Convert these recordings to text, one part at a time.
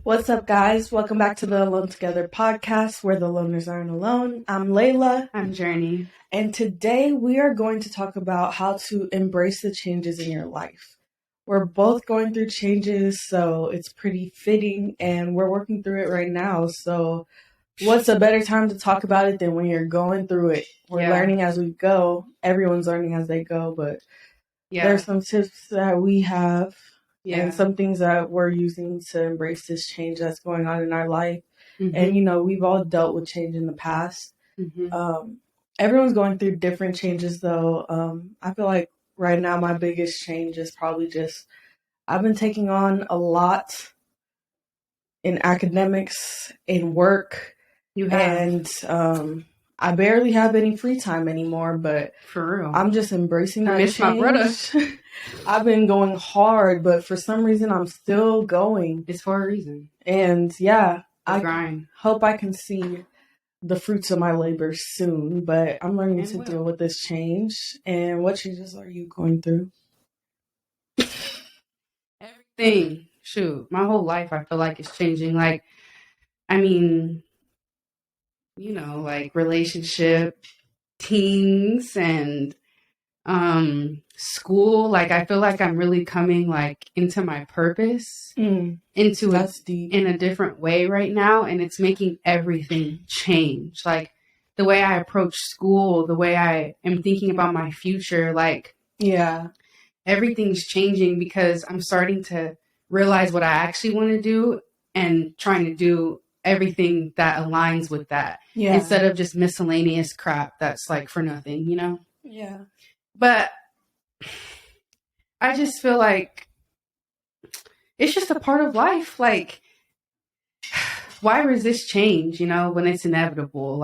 What's up, guys? Welcome back to the Alone Together podcast, where the loners aren't alone. I'm Layla. I'm Journey. And today we are going to talk about how to embrace the changes in your life. We're both going through changes, so it's pretty fitting, and we're working through it right now. So what's a better time to talk about it than when you're going through it? We're learning as we go. Everyone's learning as they go, but there's some tips that we have. And some things that we're using to embrace this change that's going on in our life. Mm-hmm. And, we've all dealt with change in the past. Mm-hmm. Everyone's going through different changes, though. I feel like right now my biggest change is probably just I've been taking on a lot in academics, in work. You have. And I barely have any free time anymore, but for real, I'm just embracing that change. My brother. I've been going hard, but for some reason I'm still going. It's for a reason. And I grind. Hope I can see the fruits of my labor soon, but I'm learning to deal with this change. And what changes are you going through? Everything. Shoot, my whole life I feel like it's changing. Relationship, teens, and school. I feel like I'm really coming into my purpose, into That's deep. In a different way right now, and it's making everything change. The way I approach school, the way I am thinking about my future, everything's changing because I'm starting to realize what I actually want to do and trying to do everything that aligns with that instead of just miscellaneous crap that's for nothing, Yeah. But I just feel like it's just a part of life. Why resist change, when it's inevitable?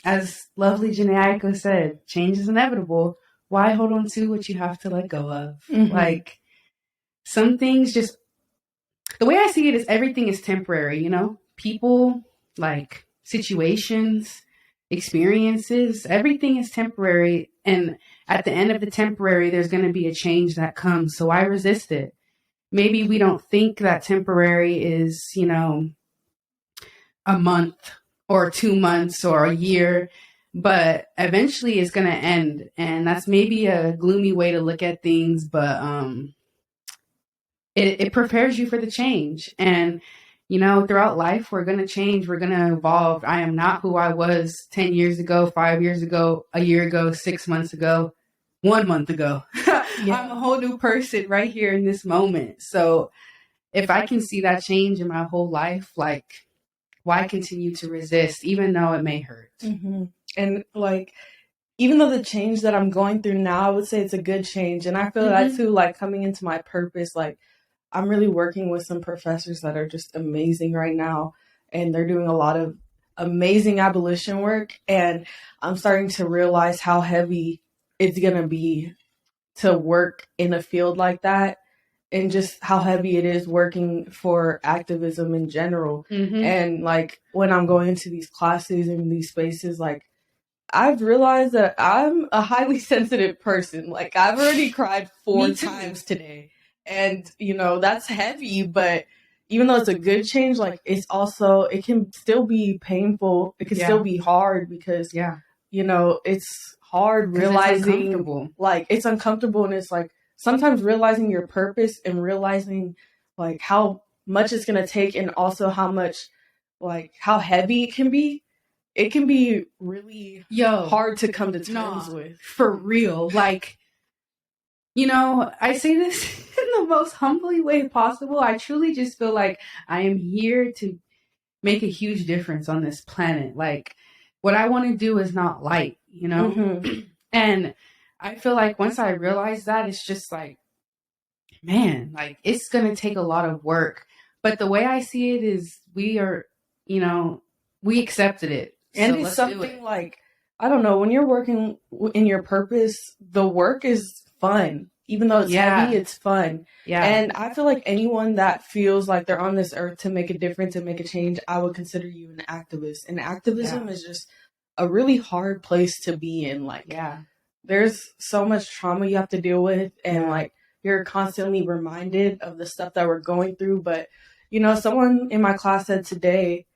As lovely Janae Aiko said, change is inevitable. Why hold on to what you have to let go of? Mm-hmm. Some things just, the way I see it is everything is temporary, people, situations, experiences, everything is temporary. And at the end of the temporary, there's going to be a change that comes. So I resist it. Maybe we don't think that temporary is, a month or 2 months or a year, but eventually it's going to end. And that's maybe a gloomy way to look at things, but it prepares you for the change. And throughout life, we're going to change. We're going to evolve. I am not who I was 10 years ago, 5 years ago, a year ago, 6 months ago, 1 month ago. I'm a whole new person right here in this moment. So if I can see that change in my whole life, why continue to resist, even though it may hurt? Mm-hmm. And even though the change that I'm going through now, I would say it's a good change. And I feel that too, coming into my purpose, I'm really working with some professors that are just amazing right now, and they're doing a lot of amazing abolition work. And I'm starting to realize how heavy it's going to be to work in a field like that, and just how heavy it is working for activism in general. Mm-hmm. And when I'm going into these classes and these spaces, I've realized that I'm a highly sensitive person. I've already cried 4 times today. And, that's heavy, but even though it's a good change, it's also, it can still be painful. It can still be hard because, it's hard realizing, it's uncomfortable. And it's sometimes realizing your purpose and realizing how much it's going to take, and also how much, how heavy it can be. It can be really hard to come to terms with. For real. I say this in the most humbly way possible. I truly just feel like I am here to make a huge difference on this planet. What I want to do is not light, Mm-hmm. And I feel like once I realize that, it's just man, it's going to take a lot of work. But the way I see it is we are, we accepted it. And so it's something I don't know, when you're working in your purpose, the work is fun. Even though it's heavy, it's fun. Yeah. And I feel like anyone that feels like they're on this earth to make a difference and make a change, I would consider you an activist. And activism is just a really hard place to be in. There's so much trauma you have to deal with, and you're constantly reminded of the stuff that we're going through, but someone in my class said today,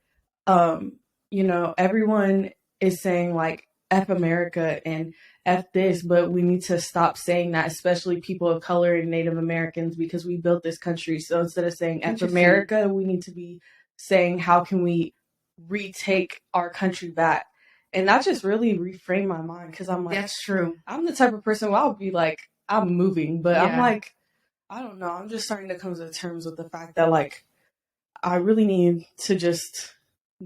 everyone is saying like F America and F this, but we need to stop saying that, especially people of color and Native Americans, because we built this country. So instead of saying F America, we need to be saying, how can we retake our country back? And that just really reframed my mind, because I'm like, that's true. I'm the type of person where I would be like, I'm moving, but I'm like, I don't know. I'm just starting to come to terms with the fact that like, I really need to just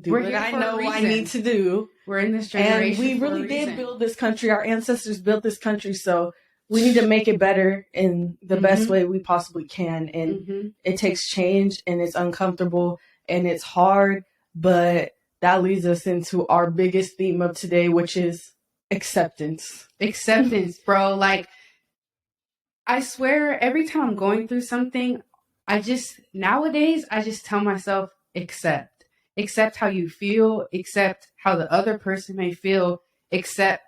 do what I know I need to do. We're in this generation. And we really did build this country. Our ancestors built this country. So we need to make it better in the best way we possibly can. And it takes change, and it's uncomfortable and it's hard. But that leads us into our biggest theme of today, which is acceptance. Acceptance, bro. Like, I swear, every time I'm going through something, nowadays, I just tell myself, accept how you feel, accept how the other person may feel, accept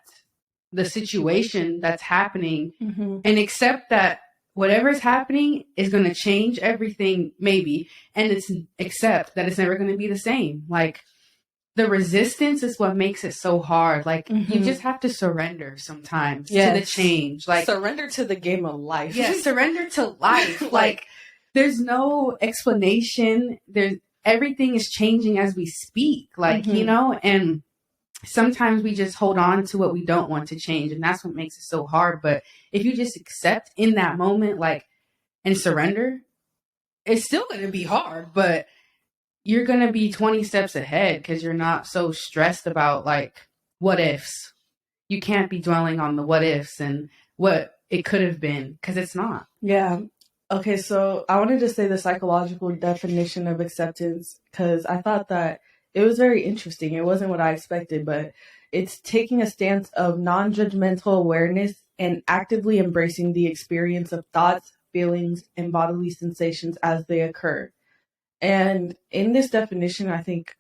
the situation that's happening, and accept that whatever's happening is going to change everything, maybe, and accept that it's never going to be the same. Like, the resistance is what makes it so hard. Like, you just have to surrender sometimes to the change. Like, surrender to the game of life. Yeah, surrender to life. Like, there's no explanation. Everything is changing as we speak. Like, and sometimes we just hold on to what we don't want to change, and that's what makes it so hard. But if you just accept in that moment, like, and surrender, it's still going to be hard, but you're going to be 20 steps ahead because you're not so stressed about, like, what ifs. You can't be dwelling on the what ifs and what it could have been, because it's not. Yeah. Okay, so I wanted to say the psychological definition of acceptance, because I thought that it was very interesting. It wasn't what I expected, but it's taking a stance of non-judgmental awareness and actively embracing the experience of thoughts, feelings, and bodily sensations as they occur. And in this definition, I think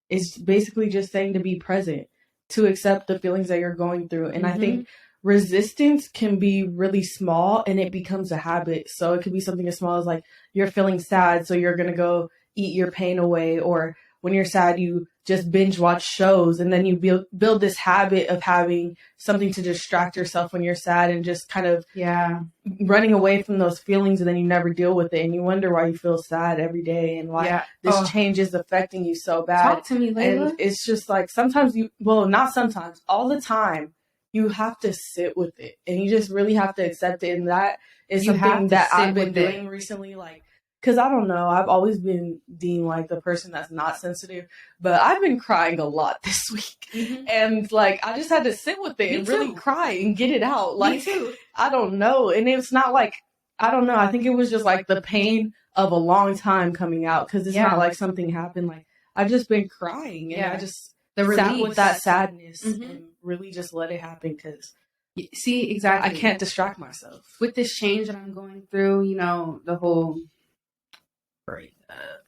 it's basically just saying to be present, to accept the feelings that you're going through. And I think resistance can be really small and it becomes a habit. So it could be something as small as like you're feeling sad, so you're going to go eat your pain away. Or when you're sad, you just binge watch shows, and then you build this habit of having something to distract yourself when you're sad, and just kind of running away from those feelings, and then you never deal with it, and you wonder why you feel sad every day and why this change is affecting you so bad. Talk to me, Layla. And it's just like sometimes not sometimes, all the time, you have to sit with it, and you just really have to accept it. And that is something that I've been doing recently, like, because I don't know, I've always been deemed like the person that's not sensitive, but I've been crying a lot this week. And like, I just had to sit with it and really cry and get it out. Like, I don't know. And it's not like, I don't know. I think it was just like the pain of a long time coming out, because it's not like something happened. Like, I've just been crying, and I just sat with that sadness and really just let it happen, because see, exactly, I can't distract myself. With this change that I'm going through, the whole break up.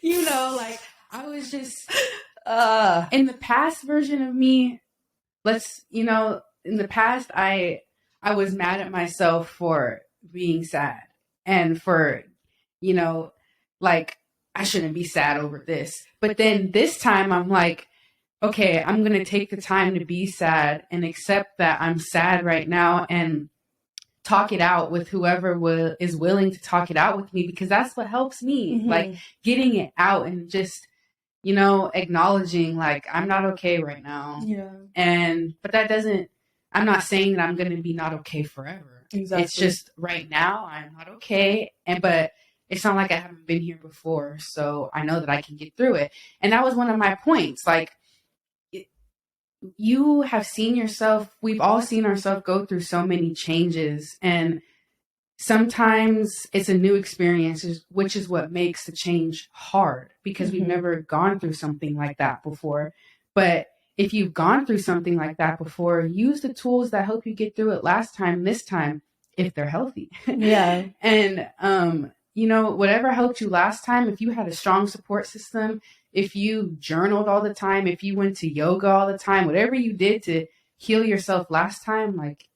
Like, I was just in the past version of me, in the past I was mad at myself for being sad, and for like, I shouldn't be sad over this. But then this time I'm like, okay, I'm going to take the time to be sad and accept that I'm sad right now, and talk it out with whoever is willing to talk it out with me, because that's what helps me. Like, getting it out and just, acknowledging, like, I'm not okay right now. But that doesn't, I'm not saying that I'm going to be not okay forever. Exactly. It's just right now I'm not okay. But it's not like I haven't been here before. So I know that I can get through it. And that was one of my points. Like, you have seen yourself, we've all seen ourselves go through so many changes, and sometimes it's a new experience, which is what makes the change hard, because we've never gone through something like that before. But if you've gone through something like that before, use the tools that help you get through it this time, if they're healthy. And, whatever helped you last time, if you had a strong support system, if you journaled all the time, if you went to yoga all the time, whatever you did to heal yourself last time, like,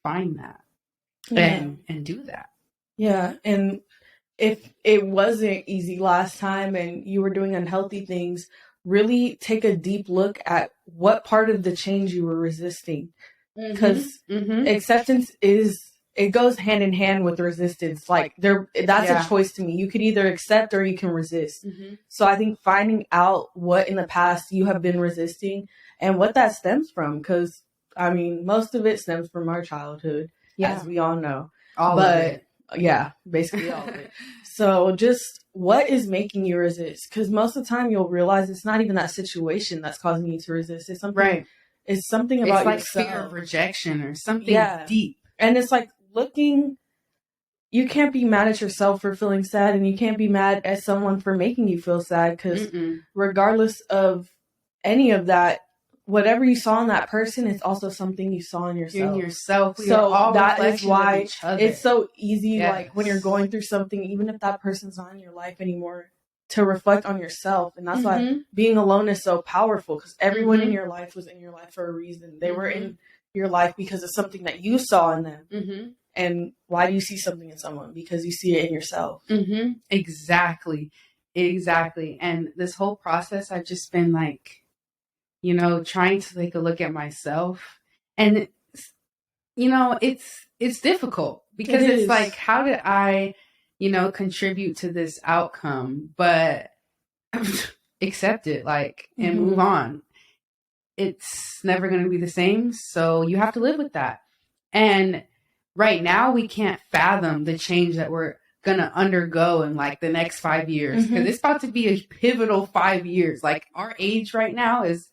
find that and do that. Yeah. And if it wasn't easy last time and you were doing unhealthy things, really take a deep look at what part of the change you were resisting. Because acceptance it goes hand in hand with resistance. Like that's a choice to me. You could either accept or you can resist. So I think finding out what in the past you have been resisting and what that stems from, because I mean, most of it stems from our childhood, as we all know. All of it. Yeah, basically all of it. So just what is making you resist? Because most of the time you'll realize it's not even that situation that's causing you to resist. It's something, right. It's something about it's like yourself. Fear of rejection or something deep. And it's like you can't be mad at yourself for feeling sad, and you can't be mad at someone for making you feel sad, because regardless of any of that, whatever you saw in that person is also something you saw in yourself. So that is why it's so easy, like when you're going through something, even if that person's not in your life anymore, to reflect on yourself. And that's why being alone is so powerful, because everyone in your life was in your life for a reason. They were in your life because of something that you saw in them. And why do you see something in someone? Because you see it in yourself. Exactly. And this whole process, I've just been like, trying to take a look at myself. And, it's difficult, because it's like, how did I, contribute to this outcome, but accept it, like, and move on. It's never going to be the same. So you have to live with that. And right now we can't fathom the change that we're going to undergo in like the next 5 years, because it's about to be a pivotal 5 years. Like our age right now is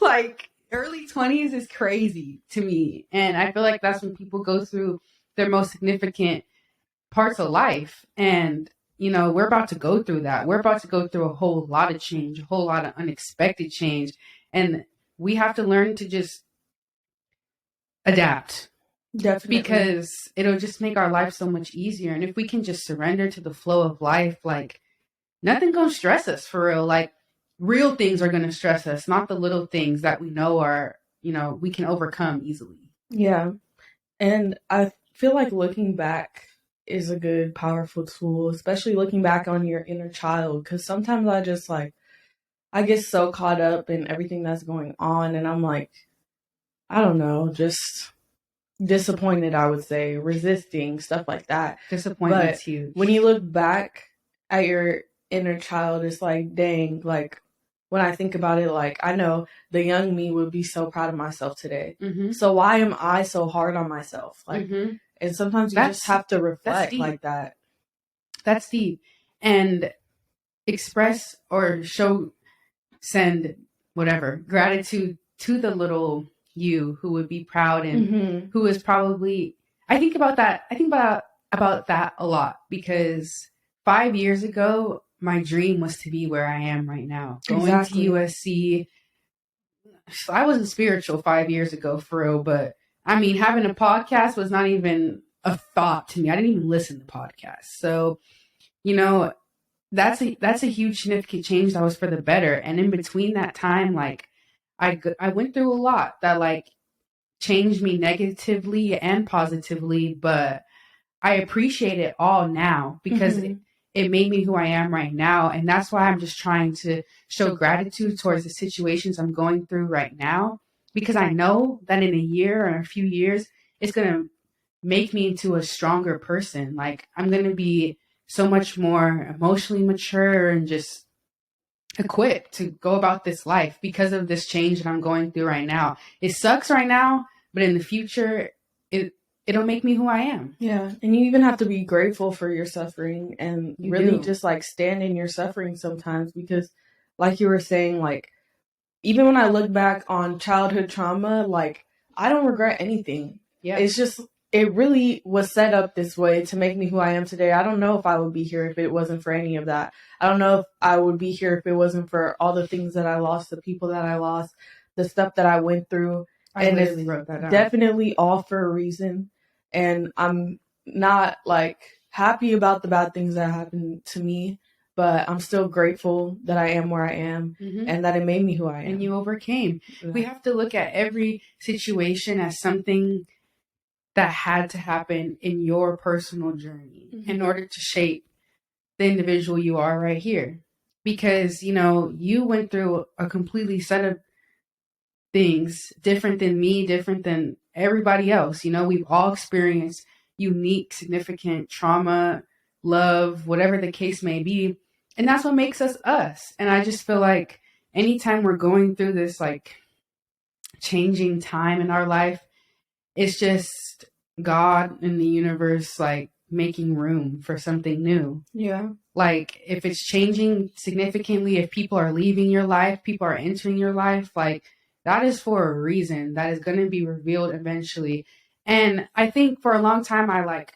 like early 20s is crazy to me. And I feel like that's when people go through their most significant parts of life. And, we're about to go through that. We're about to go through a whole lot of change, a whole lot of unexpected change. And we have to learn to just adapt. Definitely. Because it'll just make our life so much easier. And if we can just surrender to the flow of life, like nothing gonna stress us for real. Like real things are gonna stress us, not the little things that we know are, we can overcome easily. Yeah. And I feel like looking back is a good, powerful tool, especially looking back on your inner child. Because sometimes I get so caught up in everything that's going on, and I'm like, I don't know, just disappointed, I would say, resisting, stuff like that. Disappointment's huge. When you look back at your inner child, it's like, dang, like when I think about it, like I know the young me would be so proud of myself today. So why am I so hard on myself? Like, and sometimes you just have to reflect like that. That's deep. And express or send whatever gratitude to the little you who would be proud and who is probably, I think about that a lot, because 5 years ago, my dream was to be where I am right now. Going to USC. I wasn't spiritual 5 years ago, for real, but I mean, having a podcast was not even a thought to me. I didn't even listen to podcasts. So, that's a huge significant change that was for the better. And in between that time, like I went through a lot that like changed me negatively and positively, but I appreciate it all now, because it made me who I am right now. And that's why I'm just trying to show gratitude towards the situations I'm going through right now, because I know that in a year or a few years, it's going to make me into a stronger person. Like I'm going to be so much more emotionally mature and just equipped to go about this life because of this change that I'm going through right now. It sucks right now, but in the future, it'll make me who I am. Yeah. And you even have to be grateful for your suffering and really just like stand in your suffering sometimes, because like you were saying, like even when I look back on childhood trauma, like I don't regret anything. Yeah. It's just, it really was set up this way to make me who I am today. I don't know if I would be here if it wasn't for any of that. I don't know if I would be here if it wasn't for all the things that I lost, the people that I lost, the stuff that I went through. And it's wrote that down. Definitely all for a reason. And I'm not like happy about the bad things that happened to me, but I'm still grateful that I am where I am and that it made me who I am. And you overcame. Yeah. We have to look at every situation as something that had to happen in your personal journey in order to shape the individual you are right here. Because, you know, you went through a completely set of things different than me, different than everybody else. You know, we've all experienced unique, significant trauma, love, whatever the case may be. And that's what makes us us. And I just feel like anytime we're going through this like changing time in our life, it's just God and the universe like making room for something new. Yeah. Like if it's changing significantly, if people are leaving your life, people are entering your life, like that is for a reason. That is going to be revealed eventually. And I think for a long time, I like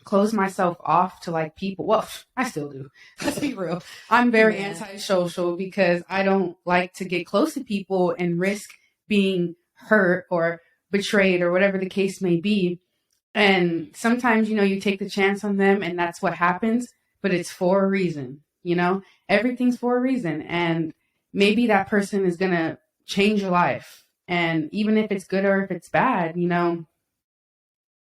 close myself off to like people. Well, I still do. Let's be real. I'm very antisocial because I don't like to get close to people and risk being hurt or betrayed or whatever the case may be. And sometimes, you know, you take the chance on them and that's what happens, but it's for a reason, you know, everything's for a reason. And maybe that person is going to change your life. And even if it's good or if it's bad, you know,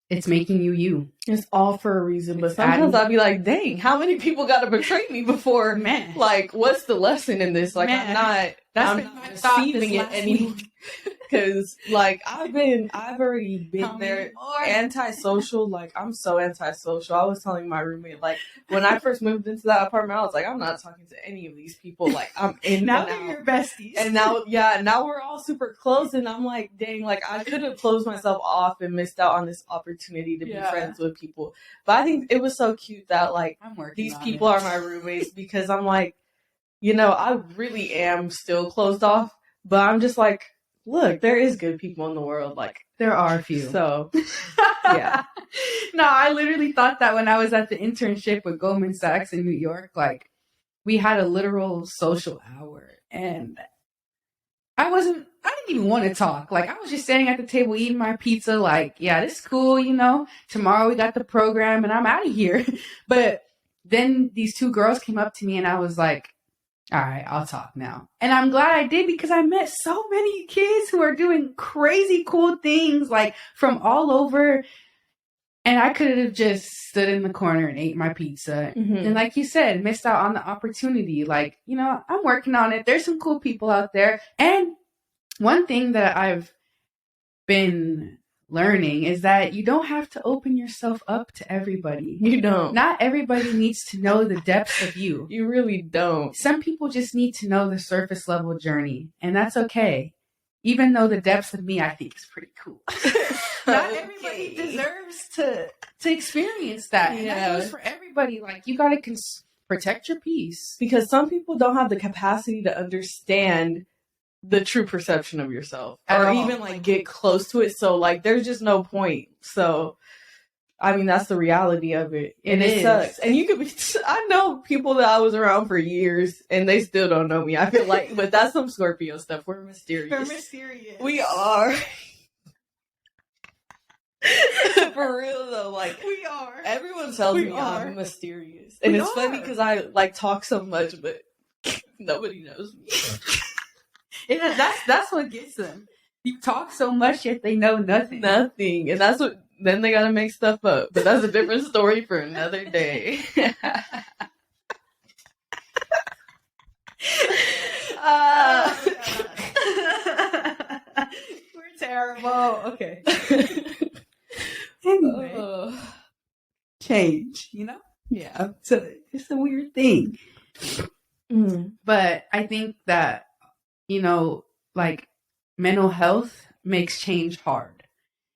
it's making you you. It's all for a reason. But sometimes I'll be like, dang, how many people got to betray me before? Man. Like, what's the lesson in this? Like, Man. I'm not receiving it anymore. Because, like, I've already been there, antisocial. Like, I'm so antisocial. I was telling my roommate, like, when I first moved into that apartment, I was like, I'm not talking to any of these people. Like, I'm in now they're your besties. And now we're all super close. And I'm like, dang, like, I could have closed myself off and missed out on this opportunity to be friends with people. But I think it was so cute that, like, these people are my roommates because I'm like, you know, I really am still closed off. But I'm just like, look, there is good people in the world. Like, there are a few. So, yeah. No, I literally thought that when I was at the internship with Goldman Sachs in New York. Like, we had a literal social hour. And I didn't even want to talk. Like, I was just sitting at the table eating my pizza. Like, yeah, this is cool, you know. Tomorrow we got the program and I'm out of here. But then these two girls came up to me and I was like, all right, I'll talk now. And I'm glad I did because I met so many kids who are doing crazy cool things like from all over. And I could have just stood in the corner and ate my pizza. Mm-hmm. And like you said, missed out on the opportunity. Like, you know, I'm working on it. There's some cool people out there. And one thing that I've been learning is that you don't have to open yourself up to everybody. You don't. Not everybody needs to know the depths of you. You really don't. Some people just need to know the surface level journey, and that's okay. Even though the depths of me, I think, is pretty cool. Not everybody deserves to experience that. Yeah. And that goes for everybody. Like, you got to protect your peace. Because some people don't have the capacity to understand the true perception of yourself or even like get close to it. So like there's just no point. So I mean that's the reality of it. And it sucks. And you could be I know people that I was around for years and they still don't know me. I feel like but that's some Scorpio stuff. We're mysterious. We are. For real though, like we are. Everyone tells me I'm mysterious. And it's funny because I like talk so much but nobody knows me. That's what gets them. You talk so much yet they know nothing. Nothing. And that's what then they gotta make stuff up. But that's a different story for another day. We're terrible. Okay. Anyway. Change, you know? Yeah. So it's a weird thing. Mm. But I think that you know, like mental health makes change hard.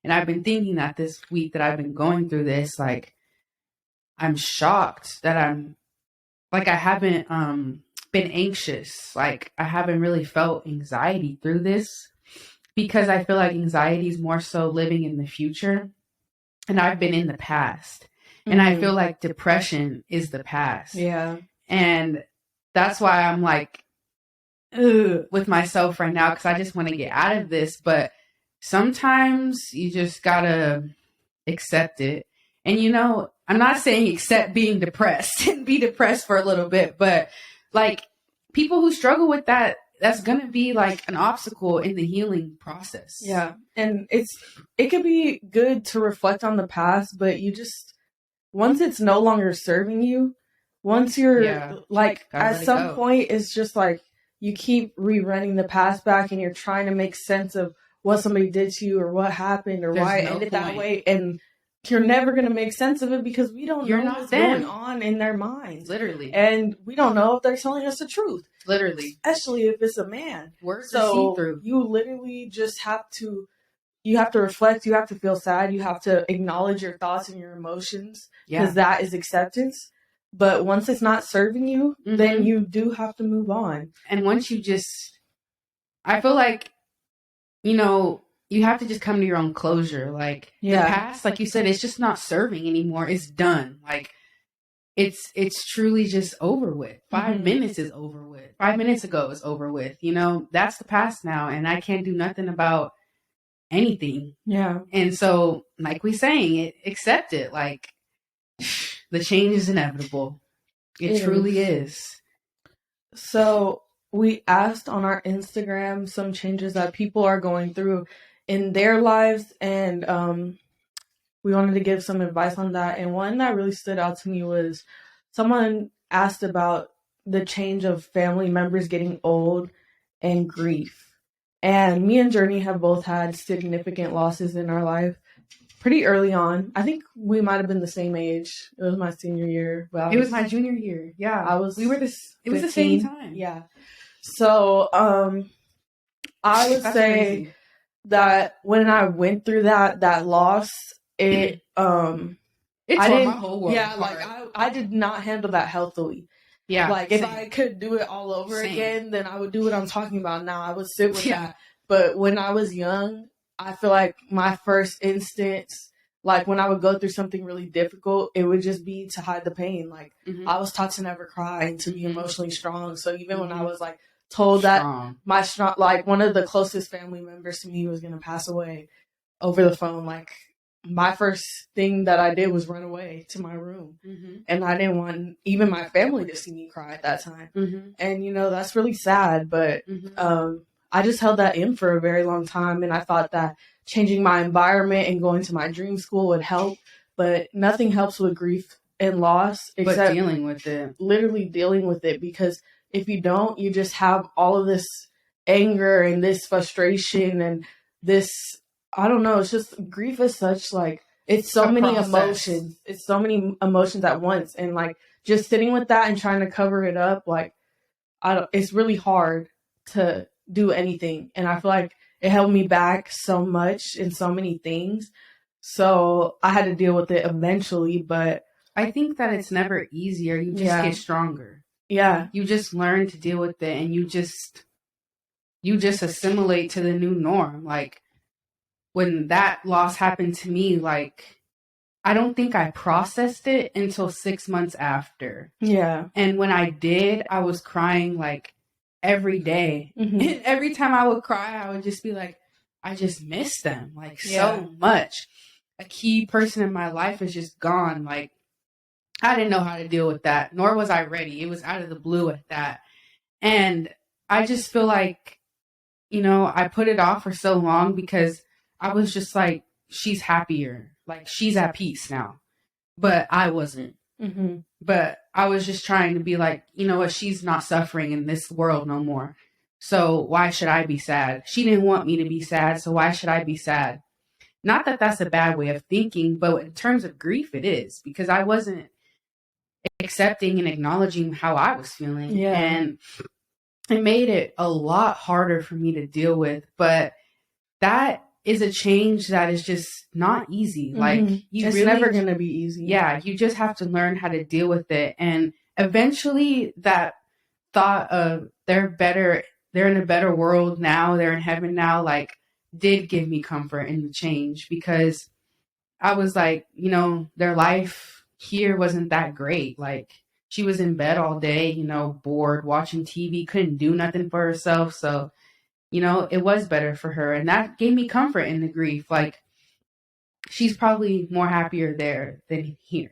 And I've been thinking that this week that I've been going through this, like, I'm shocked that I haven't been anxious. Like, I haven't really felt anxiety through this because I feel like anxiety is more so living in the future. And I've been in the past. And I feel like depression is the past. Yeah. And that's why I'm like, with myself right now because I just want to get out of this. But sometimes you just gotta accept it. And you know, I'm not saying accept being depressed and be depressed for a little bit, but like people who struggle with that that's gonna be like an obstacle in the healing process. Yeah. And it could be good to reflect on the past, but you just, once it's no longer serving you, once you're like, at some point, it's just like you keep rerunning the past back and you're trying to make sense of what somebody did to you or what happened or why it ended that way. And you're never going to make sense of it because we don't know what's going on in their minds. Literally. And we don't know if they're telling us the truth. Literally. Especially if it's a man. Words are see-through. You literally just have to, you have to reflect, you have to feel sad, you have to acknowledge your thoughts and your emotions because that is acceptance. But once it's not serving you, then you do have to move on. And once you just, I feel like, you know, you have to just come to your own closure. Like the past, like you said, it's just not serving anymore. It's done. Like it's truly just over with. 5 minutes is over with. 5 minutes ago is over with. You know, that's the past now, and I can't do nothing about anything. Yeah. And so, like we saying, accept it. Like the change is inevitable. It truly is. So we asked on our Instagram some changes that people are going through in their lives, and we wanted to give some advice on that. And one that really stood out to me was someone asked about the change of family members getting old and grief. And me and Journey have both had significant losses in our life pretty early on. I think we might have been the same age. It was my senior year. It was my junior year. Yeah. We were this. It was the same time. Yeah. So I would say crazy. That when I went through that loss, it tore my whole world apart. Like I did not handle that healthily. Yeah. Like if I could do it all over again, then I would do what I'm talking about now. I would sit with that. But when I was young, I feel like my first instance, like when I would go through something really difficult, it would just be to hide the pain. Like I was taught to never cry and to be emotionally strong. So even when I was like told that like one of the closest family members to me was going to pass away over the phone, like my first thing that I did was run away to my room. And I didn't want even my family to see me cry at that time. And, you know, that's really sad. But I just held that in for a very long time. And I thought that changing my environment and going to my dream school would help. But nothing helps with grief and loss except dealing with it. Literally dealing with it. Because if you don't, you just have all of this anger and this frustration and this, I don't know, it's just grief is such like, it's so many emotions. It's so many emotions at once. And like just sitting with that and trying to cover it up, like it's really hard to do anything. And I feel like it held me back so much in so many things. So I had to deal with it eventually, but I think that it's never easier. You just get stronger. Yeah. You just learn to deal with it and you just assimilate to the new norm. Like when that loss happened to me, like I don't think I processed it until 6 months after. Yeah. And when I did, I was crying like every day. And every time I would cry, I would just be like, I just miss them like so much. A key person in my life is just gone. Like I didn't know how to deal with that, nor was I ready. It was out of the blue at that. And I just feel like, you know, I put it off for so long because I was just like, she's happier. Like she's at peace now. But I wasn't. But I was just trying to be like, you know what? She's not suffering in this world no more. So why should I be sad? She didn't want me to be sad. So why should I be sad? Not that that's a bad way of thinking, but in terms of grief, it is because I wasn't accepting and acknowledging how I was feeling. Yeah. And it made it a lot harder for me to deal with. But that is a change that is just not easy. Like it's really never going to be easy. Yeah. You just have to learn how to deal with it. And eventually that thought of they're in a better world now, they're in heaven now, like did give me comfort in the change because I was like, you know, their life here wasn't that great. Like she was in bed all day, you know, bored, watching TV, couldn't do nothing for herself. So, you know, it was better for her. And that gave me comfort in the grief. Like she's probably more happier there than here.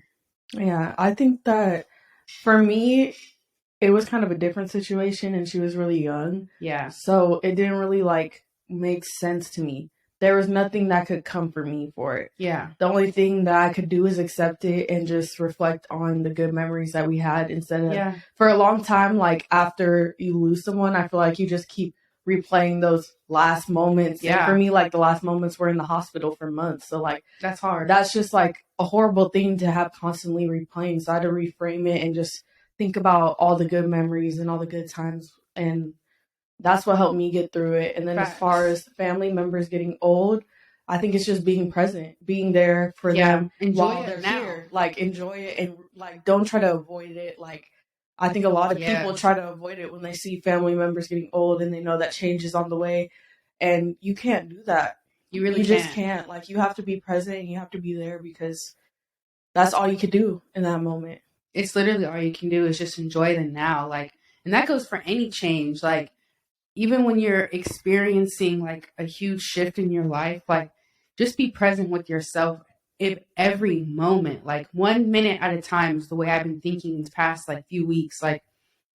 Yeah. I think that for me, it was kind of a different situation and she was really young. Yeah. So it didn't really like make sense to me. There was nothing that could comfort me for it. Yeah. The only thing that I could do is accept it and just reflect on the good memories that we had instead of for a long time, like after you lose someone, I feel like you just keep replaying those last moments. Yeah. And for me, like the last moments were in the hospital for months. So like that's hard. That's just like a horrible thing to have constantly replaying. So I had to reframe it and just think about all the good memories and all the good times. And that's what helped me get through it. And then as far as family members getting old, I think it's just being present, being there for them while they're here. Like enjoy it and like don't try to avoid it. Like I think a lot of people try to avoid it when they see family members getting old and they know that change is on the way. And you can't do that. You really just can't. Like you have to be present and you have to be there because that's all you could do in that moment. It's literally all you can do is just enjoy the now. Like, and that goes for any change. Like, even when you're experiencing like a huge shift in your life, like just be present with yourself if every moment, like 1 minute at a time is the way I've been thinking these past like few weeks. Like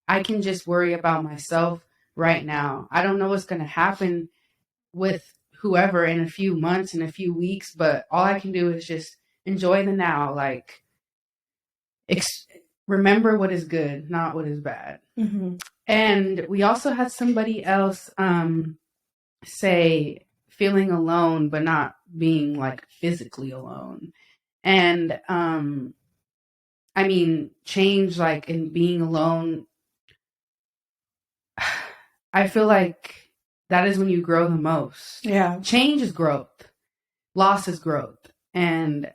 I can just worry about myself right now. I don't know what's going to happen with whoever in a few months, in a few weeks, but all I can do is just enjoy the now. Like remember what is good, not what is bad. Mm-hmm. And we also had somebody else say feeling alone, but not being like physically alone. And I mean, change like in being alone, I feel like that is when you grow the most. Yeah. Change is growth. Loss is growth. And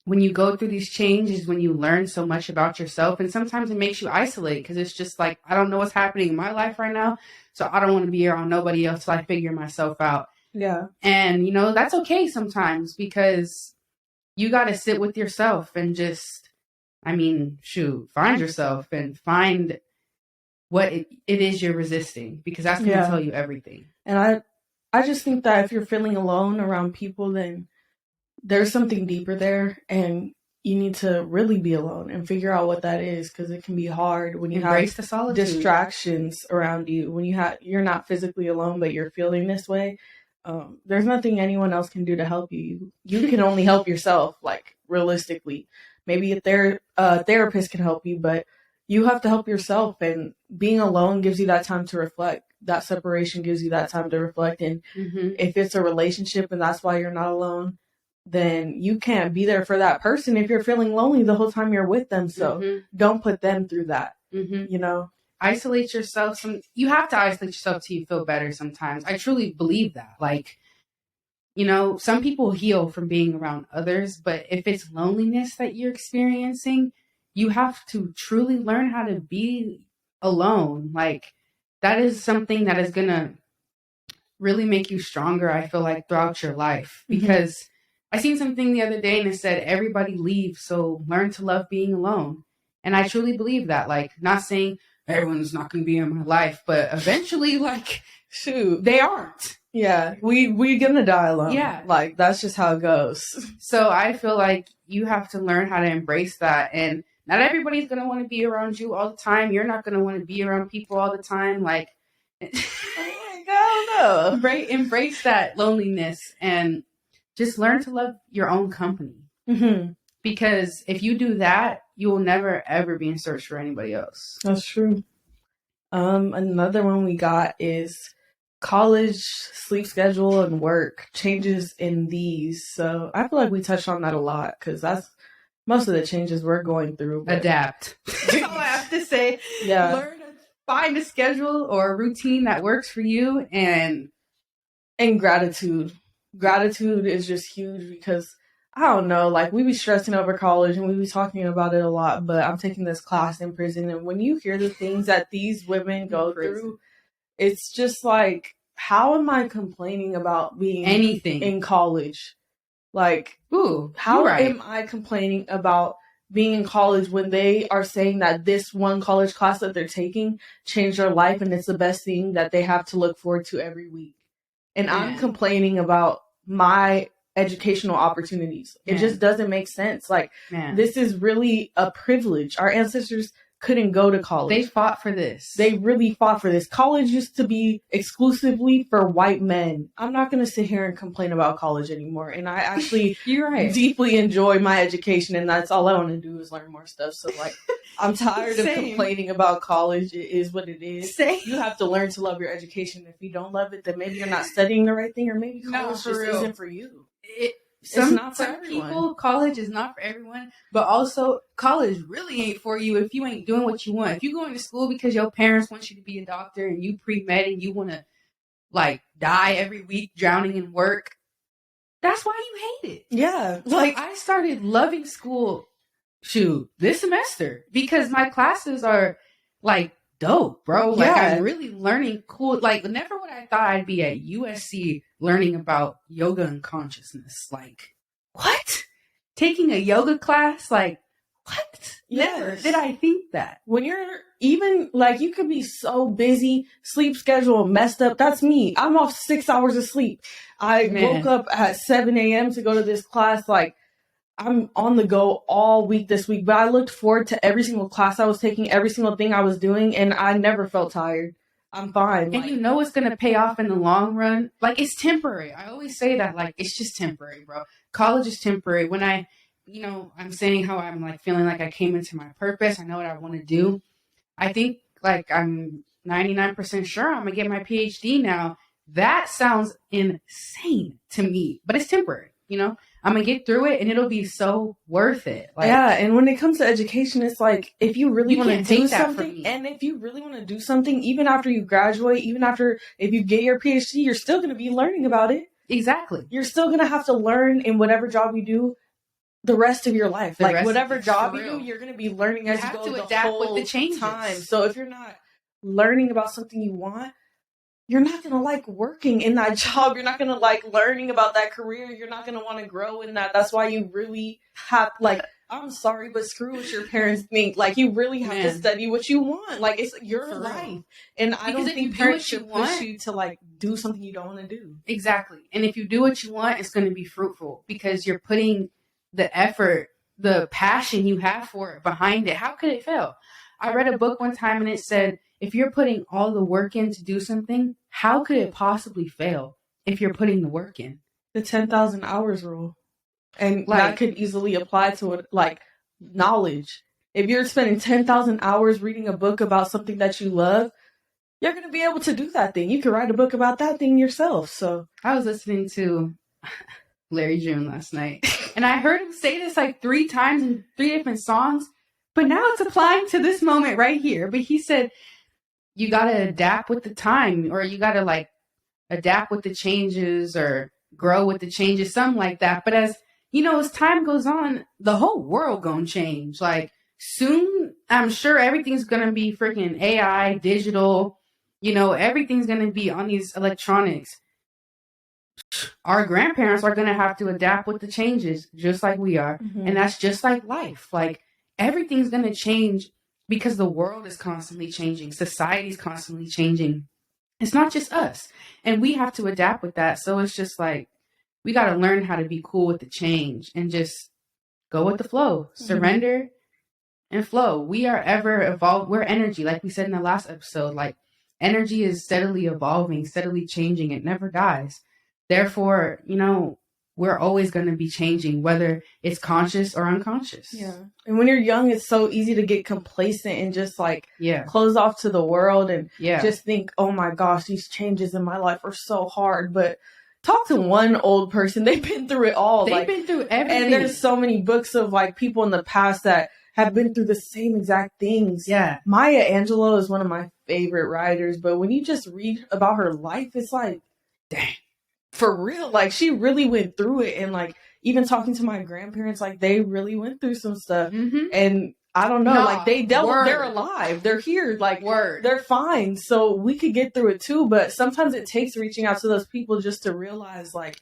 when you go through these changes, when you learn so much about yourself, and sometimes it makes you isolate because it's just like, I don't know what's happening in my life right now. So I don't want to be around nobody else till I figure myself out. Yeah. And, you know, that's okay sometimes because you got to sit with yourself and just, I mean, find yourself and find what it is you're resisting because that's going to tell you everything. And I just think that if you're feeling alone around people, then there's something deeper there and you need to really be alone and figure out what that is because it can be hard when you have the solitude. Distractions around you, when you're not physically alone but you're feeling this way. There's nothing anyone else can do to help you. You can only help yourself, like realistically. Maybe a therapist can help you, but you have to help yourself, and being alone gives you that time to reflect. That separation gives you that time to reflect. And if it's a relationship and that's why you're not alone, then you can't be there for that person if you're feeling lonely the whole time you're with them. So don't put them through that, you know? Isolate yourself. You have to isolate yourself till you feel better sometimes. I truly believe that. Like, you know, some people heal from being around others, but if it's loneliness that you're experiencing, you have to truly learn how to be alone. Like, that is something that is going to really make you stronger, I feel like, throughout your life. Because I seen something the other day and it said, everybody leaves, so learn to love being alone. And I truly believe that. Like, not saying everyone's not going to be in my life, but eventually, like, they aren't. Yeah, we're going to die alone. Yeah. Like, that's just how it goes. So I feel like you have to learn how to embrace that. And not everybody's going to want to be around you all the time. You're not going to want to be around people all the time. Like, oh my God, no. Embrace that loneliness and just learn to love your own company. Because if you do that, you will never, ever be in search for anybody else. That's true. Another one we got is college, sleep schedule, and work changes in these. So I feel like we touched on that a lot because that's most of the changes we're going through. Adapt. That's all I have to say. Yeah. Learn to find a schedule or a routine that works for you and gratitude. Gratitude is just huge because I don't know, like we be stressing over college and we be talking about it a lot, but I'm taking this class in prison and when you hear the things that these women go through, it's just like, how am I complaining about being anything in college? Like, how am I complaining about being in college when they are saying that this one college class that they're taking changed their life and it's the best thing that they have to look forward to every week? And I'm complaining about my educational opportunities. It just doesn't make sense. Like, this is really a privilege. Our ancestors couldn't go to college. They fought for this. They really fought for this. College used to be exclusively for white men. I'm not going to sit here and complain about college anymore. And I actually You're right. deeply enjoy my education, and that's all I want to do is learn more stuff. So, like, I'm tired of complaining about college. It is what it is. Same. You have to learn to love your education. If you don't love it, then maybe you're not studying the right thing, or maybe college just isn't for you. Some people, college is not for everyone, but also college really ain't for you if you ain't doing what you want. If you going to school because your parents want you to be a doctor and you pre-med and you want to like die every week drowning in work, that's why you hate it. Yeah. Like, I started loving school, this semester because my classes are like dope, bro. Like, I'm really learning cool. Like, never would I thought I'd be at USC learning about yoga and consciousness. Like, what? Taking a yoga class? Like, what? Never did I think that. When you're even, like, you could be so busy, sleep schedule messed up. That's me. I'm off 6 hours of sleep. I woke up at 7 a.m. to go to this class. Like, I'm on the go all week this week, but I looked forward to every single class I was taking, every single thing I was doing, and I never felt tired. I'm fine. And you know it's going to pay off in the long run. Like, it's temporary. I always say that, like, it's just temporary, bro. College is temporary. When I'm saying how I'm, like, feeling like I came into my purpose, I know what I want to do. I think, like, I'm 99% sure I'm going to get my PhD now. That sounds insane to me, but it's temporary, I'm going to get through it and it'll be so worth it. Like, yeah. And when it comes to education, it's like, if you really want to do something, and if you really want to do something, even after you graduate, if you get your PhD, you're still going to be learning about it. Exactly. You're still going to have to learn in whatever job you do the rest of your life. Like, whatever job you do, you're going to be learning as you go the whole with the changes. Time. So if you're not learning about something you want, you're not going to like working in that job. You're not going to like learning about that career. You're not going to want to grow in that. That's why you really have, like, I'm sorry, but screw what your parents think. Like, you really have to study what you want. Like, it's your life. And I don't think parents should push you to, like, do something you don't want to do. Exactly. And if you do what you want, it's going to be fruitful because you're putting the effort, the passion you have for it behind it. How could it fail? I read a book one time and it said, if you're putting all the work in to do something, how could it possibly fail if you're putting the work in? The 10,000 hours rule. And that could easily apply to it, like, knowledge. If you're spending 10,000 hours reading a book about something that you love, you're going to be able to do that thing. You can write a book about that thing yourself. So I was listening to Larry June last night, and I heard him say this like 3 times in 3 different songs, but now it's applying to this moment right here. But he said, you got to adapt with the time, or you got to like adapt with the changes or grow with the changes, something like that. But as time goes on, the whole world gonna change. Like, soon, I'm sure everything's gonna be freaking AI, digital, everything's gonna be on these electronics. Our grandparents are gonna have to adapt with the changes just like we are. Mm-hmm. And that's just like life. Like, everything's gonna change because the world is constantly changing. Society's constantly changing. It's not just us. And we have to adapt with that. So it's just like, we got to learn how to be cool with the change and just go with the flow, surrender and flow. We are ever evolved. We're energy. Like we said in the last episode, like, energy is steadily evolving, steadily changing. It never dies. Therefore, we're always going to be changing, whether it's conscious or unconscious. Yeah. And when you're young, it's so easy to get complacent and just like close off to the world and just think, oh my gosh, these changes in my life are so hard. But talk to one old person. They've been through it all. They've been through everything. And there's so many books of like people in the past that have been through the same exact things. Yeah. Maya Angelou is one of my favorite writers. But when you just read about her life, it's like, dang. For real, like, she really went through it. And like, even talking to my grandparents, like, they really went through some stuff. Mm-hmm. And I don't know, like, they dealt with, they're alive, they're here, like, they're fine. So we could get through it too. But sometimes it takes reaching out to those people just to realize, like,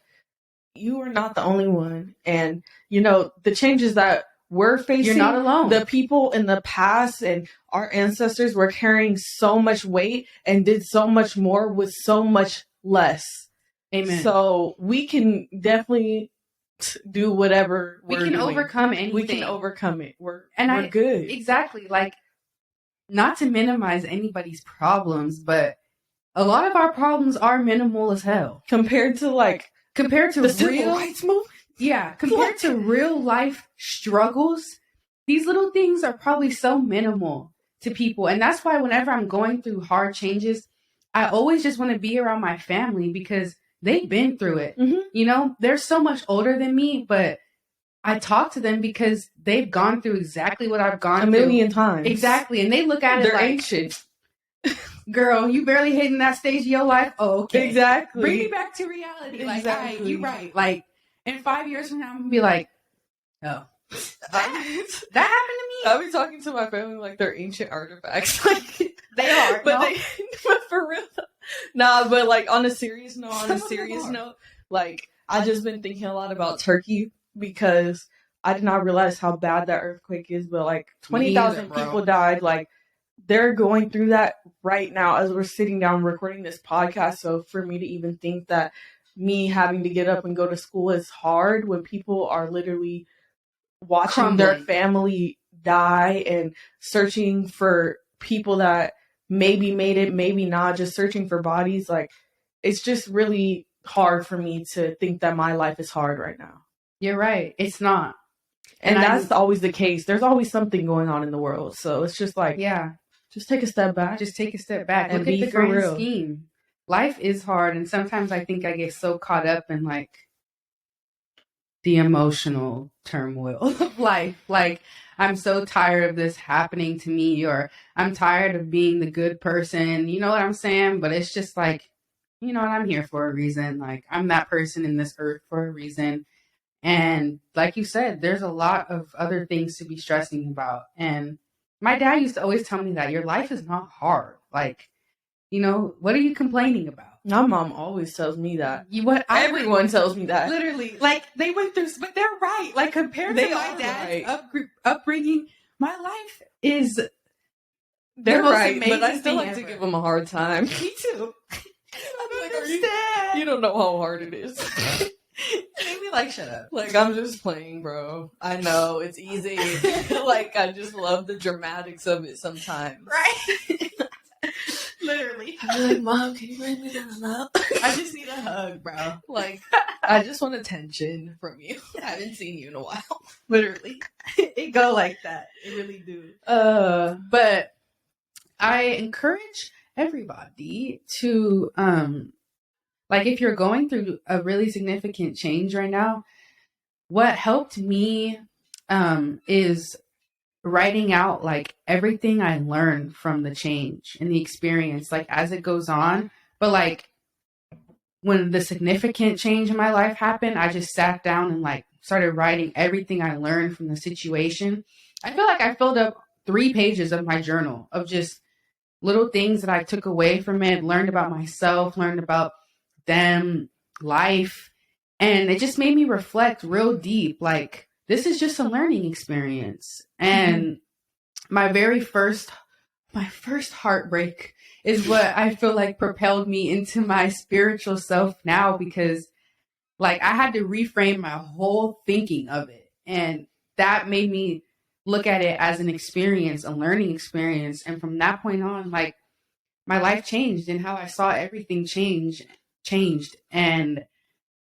you are not the only one. And the changes that we're facing, you're not alone. The people in the past and our ancestors were carrying so much weight and did so much more with so much less. Amen. So we can definitely do whatever we can doing. Overcome anything. We can overcome it. We're good. Good. Exactly. Like, not to minimize anybody's problems, but a lot of our problems are minimal as hell compared to the civil rights movement. Yeah, compared to real life struggles, these little things are probably so minimal to people. And that's why whenever I'm going through hard changes, I always just want to be around my family because they've been through it. Mm-hmm. They're so much older than me, but I talk to them because they've gone through exactly what I've gone through. A million times. Exactly. And they look at it like, ancient. Girl, you barely hitting that stage of your life? Oh, okay. Exactly. Bring me back to reality. Exactly. Like, all right, you're right. Like, in 5 years from now, I'm going to be like, oh. That happened to me. I'll be talking to my family like they're ancient artifacts. Like they are. But for real. Nah, but like on a serious note, like I just been thinking a lot about Turkey because I did not realize how bad that earthquake is, but like 20,000 people died. Like they're going through that right now as we're sitting down recording this podcast. So for me to even think that me having to get up and go to school is hard when people are literally watching their family die and searching for people that maybe made it, maybe not, just searching for bodies. Like it's just really hard for me to think that my life is hard right now. You're right. It's not. And that's always the case. There's always something going on in the world. So it's just like, yeah, just take a step back. Just take a step back and look be at the for grand real. Scheme. Life is hard. And sometimes I think I get so caught up in like the emotional turmoil of life. Like I'm so tired of this happening to me, or I'm tired of being the good person. You know what I'm saying? But it's just like, you know what? I'm here for a reason. Like I'm that person in this earth for a reason. And like you said, there's a lot of other things to be stressing about. And my dad used to always tell me that your life is not hard. Like, what are you complaining about? My mom always tells me that. Everyone tells me that. Literally, like they went through, but they're right. Like compared to my dad's upbringing, my life is. They're right, but I still like to give them a hard time. Me too. You don't know how hard it is. Maybe like shut up. Like I'm just playing, bro. I know it's easy. Like I just love the dramatics of it sometimes. Right. Literally. I'm like, Mom, can you bring me down up? I just need a hug, bro. Like, I just want attention from you. I haven't seen you in a while. Literally. It go like that. It really do. But I encourage everybody to, like if you're going through a really significant change right now, what helped me, is writing out like everything I learned from the change and the experience, like as it goes on. But like when the significant change in my life happened, I just sat down and like started writing everything I learned from the situation. I feel like I filled up 3 pages of my journal of just little things that I took away from it, learned about myself, learned about them, life. And it just made me reflect real deep. Like, this is just a learning experience. And my first heartbreak is what I feel like propelled me into my spiritual self now, because like I had to reframe my whole thinking of it. And that made me look at it as an experience, a learning experience. And from that point on, like my life changed and how I saw everything changed. And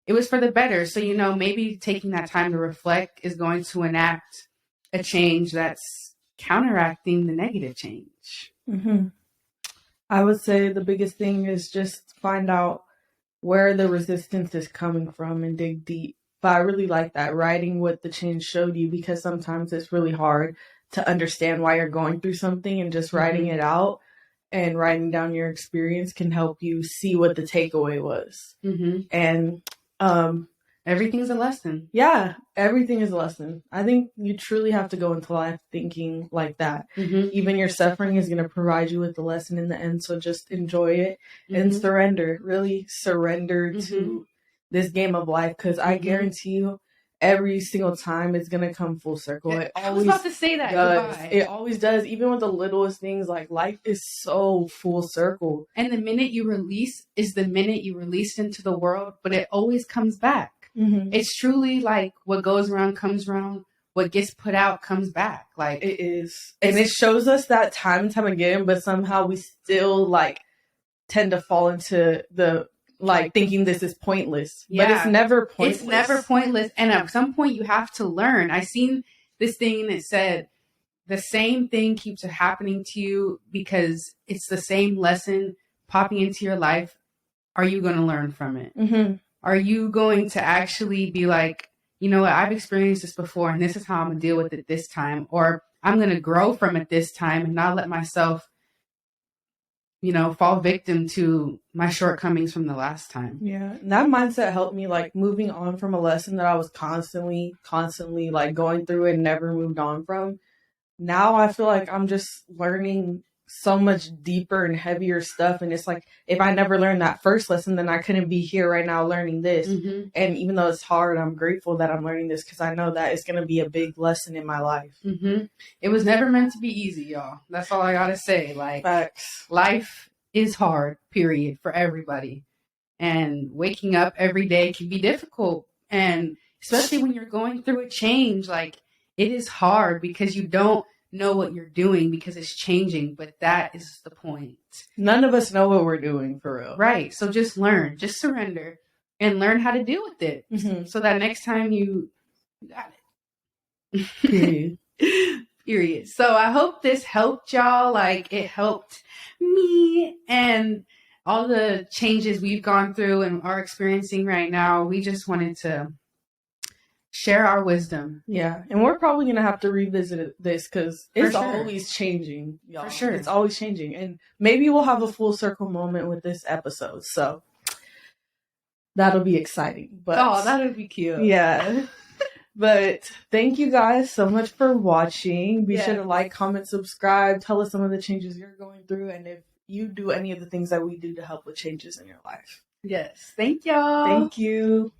it was for the better. So, maybe taking that time to reflect is going to enact a change that's counteracting the negative change. Mm-hmm. I would say the biggest thing is just find out where the resistance is coming from and dig deep. But I really like that, writing what the change showed you, because sometimes it's really hard to understand why you're going through something, and just writing it out and writing down your experience can help you see what the takeaway was. And everything's a lesson. Yeah, everything is a lesson. I think you truly have to go into life thinking like that. Even your suffering is going to provide you with the lesson in the end. So just enjoy it and surrender. Really surrender to this game of life, because I guarantee you every single time it's going to come full circle. It always, I was about to say that. Does. It always does. Even with the littlest things, like life is so full circle. And the minute you release is the minute you release into the world, but it always comes back. It's truly like what goes around comes around. what gets put out comes back. Like, It is. And it shows us that time and time again, but somehow we still like tend to fall into the like thinking this is pointless. Yeah. But it's never pointless. It's never pointless. And at some point you have to learn. I seen this thing that said the same thing keeps happening to you because it's the same lesson popping into your life. Are you going to learn from it? Mm-hmm. Are you going to actually be like, you know what, I've experienced this before and this is how I'm going to deal with it this time. Or I'm going to grow from it this time and not let myself, you know, fall victim to my shortcomings from the last time. Yeah. And that mindset helped me like moving on from a lesson that I was constantly like going through and never moved on from. Now I feel like I'm just learning so much deeper and heavier stuff. And it's like, if I never learned that first lesson, then I couldn't be here right now learning this. Mm-hmm. And even though it's hard, I'm grateful that I'm learning this because I know that it's going to be a big lesson in my life. Mm-hmm. It was never meant to be easy, y'all. That's all I got to say. Like, facts. Life is hard, period, for everybody. And waking up every day can be difficult. And especially when you're going through a change, like, it is hard because you don't know what you're doing because it's changing, but that is the point. None of us know what we're doing for real. Right. So just learn, just surrender and learn how to deal with it. Mm-hmm. So that next time you got it. Period. Period. So I hope this helped y'all. Like, it helped me and all the changes we've gone through and are experiencing right now. We just wanted to share our wisdom. Yeah, and we're probably going to have to revisit this because it's always changing, y'all. For sure. It's always changing. And maybe we'll have a full circle moment with this episode. So that'll be exciting. But that'll be cute. Yeah. But thank you guys so much for watching. Be sure to like, comment, subscribe. Tell us some of the changes you're going through. And if you do any of the things that we do to help with changes in your life. Yes. Thank y'all. Thank you.